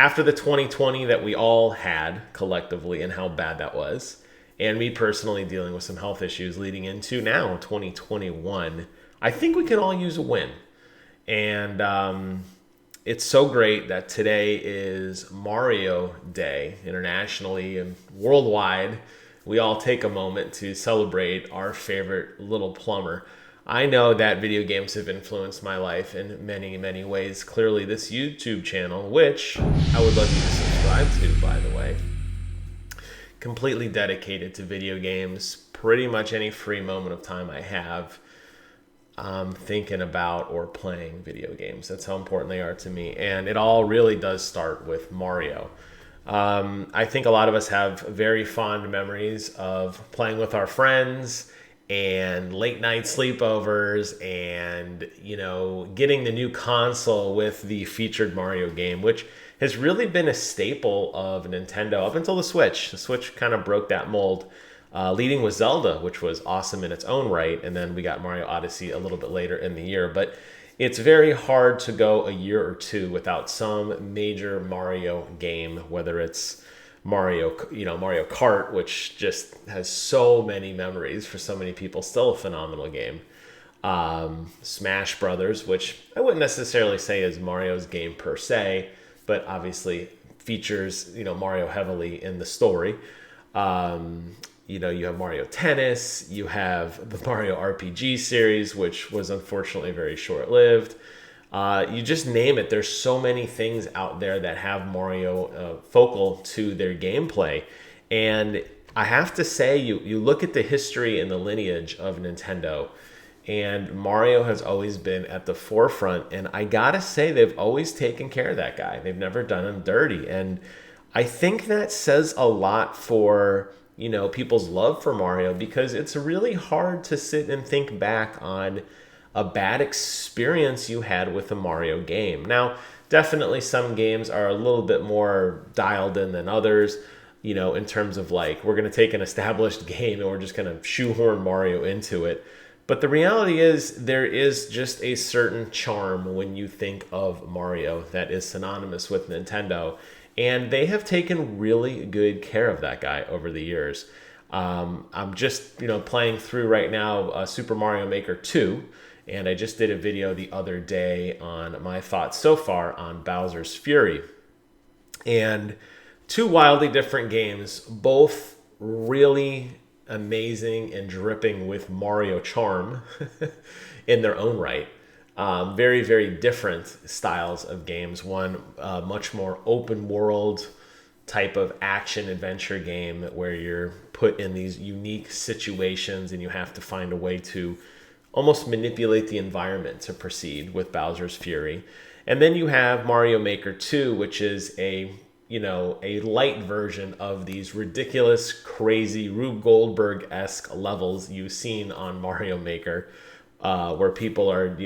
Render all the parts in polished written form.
after the 2020 that we all had collectively and how bad that was, and me personally dealing with some health issues leading into now 2021, I think we can all use a win. And it's so great that today is Mario Day internationally and worldwide. We all take a moment to celebrate our favorite little plumber. I know that video games have influenced my life in many, many ways. Clearly, this YouTube channel, which I would love you to subscribe to, by the way, completely dedicated to video games. Pretty much any free moment of time I have, thinking about or playing video games. That's how important they are to me. And it all really does start with Mario. I think a lot of us have very fond memories of playing with our friends and late night sleepovers and, getting the new console with the featured Mario game, which has really been a staple of Nintendo up until the Switch. The Switch kind of broke that mold, leading with Zelda, which was awesome in its own right. And then we got Mario Odyssey a little bit later in the year. But it's very hard to go a year or two without some major Mario game, whether it's Mario Kart, which just has so many memories for so many people, still a phenomenal game. Smash Brothers, which I wouldn't necessarily say is Mario's game per se, but obviously features, Mario heavily in the story. You have Mario Tennis, you have the Mario RPG series, which was unfortunately very short-lived. You just name it. There's so many things out there that have Mario focal to their gameplay. And I have to say, you look at the history and the lineage of Nintendo, and Mario has always been at the forefront. And I gotta say, they've always taken care of that guy. They've never done him dirty. And I think that says a lot for people's love for Mario, because it's really hard to sit and think back on a bad experience you had with a Mario game. Now, definitely some games are a little bit more dialed in than others, in terms of like, we're going to take an established game and we're just going to shoehorn Mario into it. But the reality is there is just a certain charm when you think of Mario that is synonymous with Nintendo. And they have taken really good care of that guy over the years. I'm just, playing through right now Super Mario Maker 2. And I just did a video the other day on my thoughts so far on Bowser's Fury. And two wildly different games, both really amazing and dripping with Mario charm in their own right. Very, very different styles of games. One much more open world type of action adventure game where you're put in these unique situations and you have to find a way to almost manipulate the environment to proceed with Bowser's Fury. And then you have Mario Maker 2, which is a light version of these ridiculous, crazy Rube Goldberg-esque levels you've seen on Mario Maker, where people are,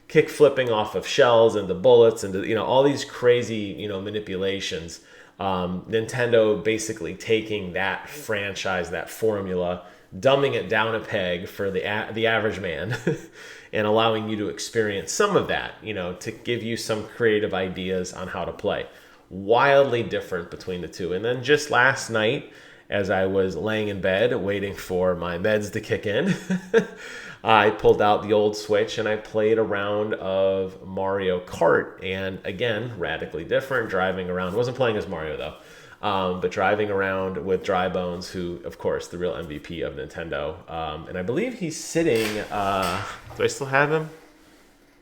kick flipping off of shells into bullets and all these crazy manipulations. Nintendo basically taking that franchise, that formula, dumbing it down a peg for the average man and allowing you to experience some of that, to give you some creative ideas on how to play. Wildly different between the two. And then just last night, as I was laying in bed waiting for my meds to kick in, I pulled out the old Switch and I played a round of Mario Kart. And again, radically different, driving around. Wasn't playing as Mario though, but driving around with Dry Bones, who, of course, the real MVP of Nintendo. And I believe he's sitting, do I still have him?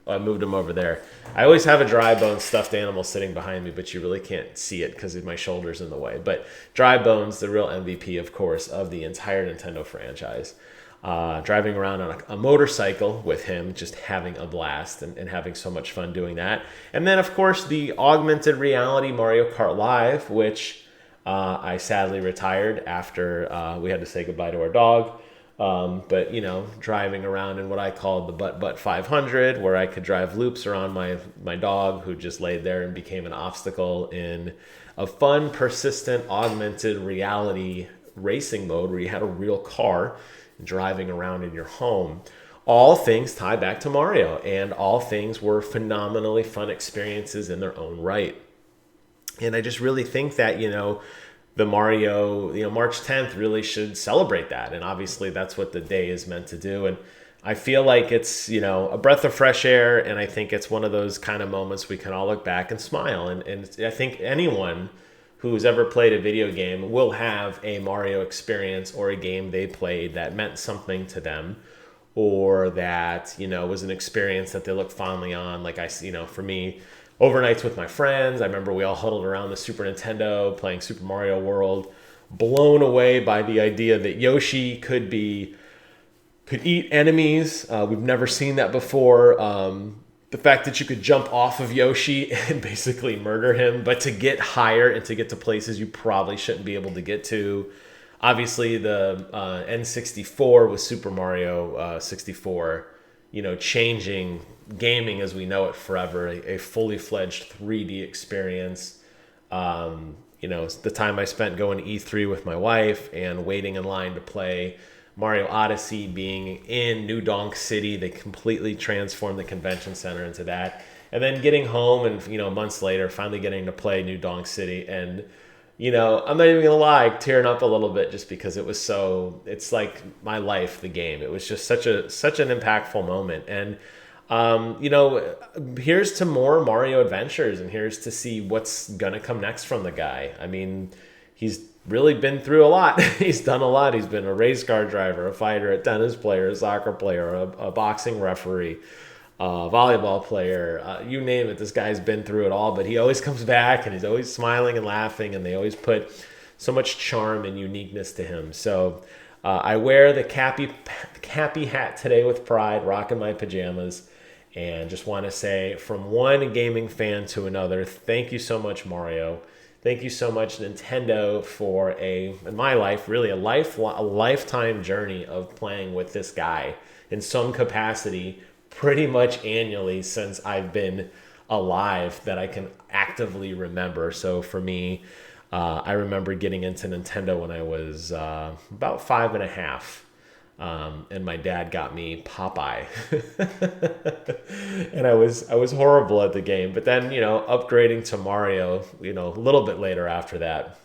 Oh, I moved him over there. I always have a Dry Bones stuffed animal sitting behind me, but you really can't see it because my shoulder's in the way. But Dry Bones, the real MVP, of course, of the entire Nintendo franchise. Driving around on a motorcycle with him, just having a blast and having so much fun doing that. And then, of course, the augmented reality Mario Kart Live, which I sadly retired after we had to say goodbye to our dog. But, driving around in what I called the Butt 500, where I could drive loops around my dog, who just laid there and became an obstacle in a fun, persistent, augmented reality racing mode where you had a real car driving around in your home. All things tie back to Mario, and all things were phenomenally fun experiences in their own right. And I just really think that, the Mario, March 10th really should celebrate that. And obviously that's what the day is meant to do. And I feel like it's, a breath of fresh air. And I think it's one of those kind of moments we can all look back and smile. And I think anyone who's ever played a video game will have a Mario experience or a game they played that meant something to them, or that, was an experience that they look fondly on. Like for me, overnights with my friends, I remember we all huddled around the Super Nintendo playing Super Mario World, blown away by the idea that Yoshi could eat enemies. We've never seen that before. The fact that you could jump off of Yoshi and basically murder him, but to get higher and to get to places you probably shouldn't be able to get to. Obviously, the N64 with Super Mario 64, changing gaming as we know it forever, a fully fledged 3D experience. The time I spent going to E3 with my wife and waiting in line to play Mario Odyssey, being in New Donk City. They completely transformed the convention center into that. And then getting home and, months later, finally getting to play New Donk City. And, I'm not even going to lie, tearing up a little bit just because it's like my life, the game. It was just such an impactful moment. And, here's to more Mario adventures, and here's to see what's going to come next from the guy. I mean, he's really been through a lot. He's done a lot. He's been a race car driver, a fighter, a tennis player, a soccer player, a boxing referee, a volleyball player, you name it. This guy's been through it all, but he always comes back and he's always smiling and laughing, and they always put so much charm and uniqueness to him. So I wear the Cappy hat today with pride, rocking my pajamas, and just want to say, from one gaming fan to another, thank you so much, Mario. Thank you so much, Nintendo, for in my life, really a lifetime journey of playing with this guy in some capacity, pretty much annually since I've been alive that I can actively remember. So for me, I remember getting into Nintendo when I was about 5.5. And my dad got me Popeye. And I was horrible at the game. But then, upgrading to Mario, a little bit later after that.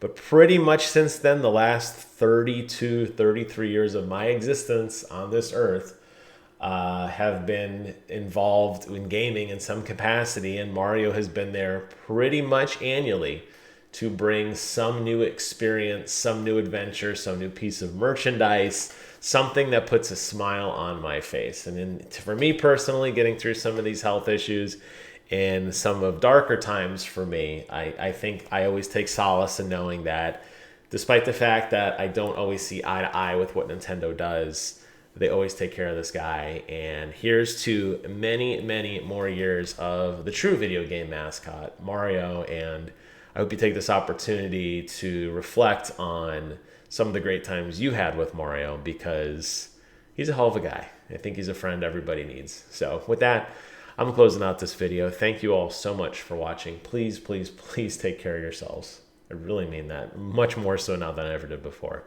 But pretty much since then, the last 32, 33 years of my existence on this earth have been involved in gaming in some capacity. And Mario has been there pretty much annually to bring some new experience, some new adventure, some new piece of merchandise, something that puts a smile on my face. And for me personally, getting through some of these health issues and some of darker times for me, I think I always take solace in knowing that despite the fact that I don't always see eye to eye with what Nintendo does, they always take care of this guy. And here's to many, many more years of the true video game mascot, Mario. And I hope you take this opportunity to reflect on some of the great times you had with Mario, because he's a hell of a guy. I think he's a friend everybody needs. So with that, I'm closing out this video. Thank you all so much for watching. Please, please, please take care of yourselves. I really mean that, much more so now than I ever did before.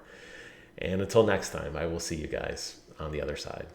And until next time, I will see you guys on the other side.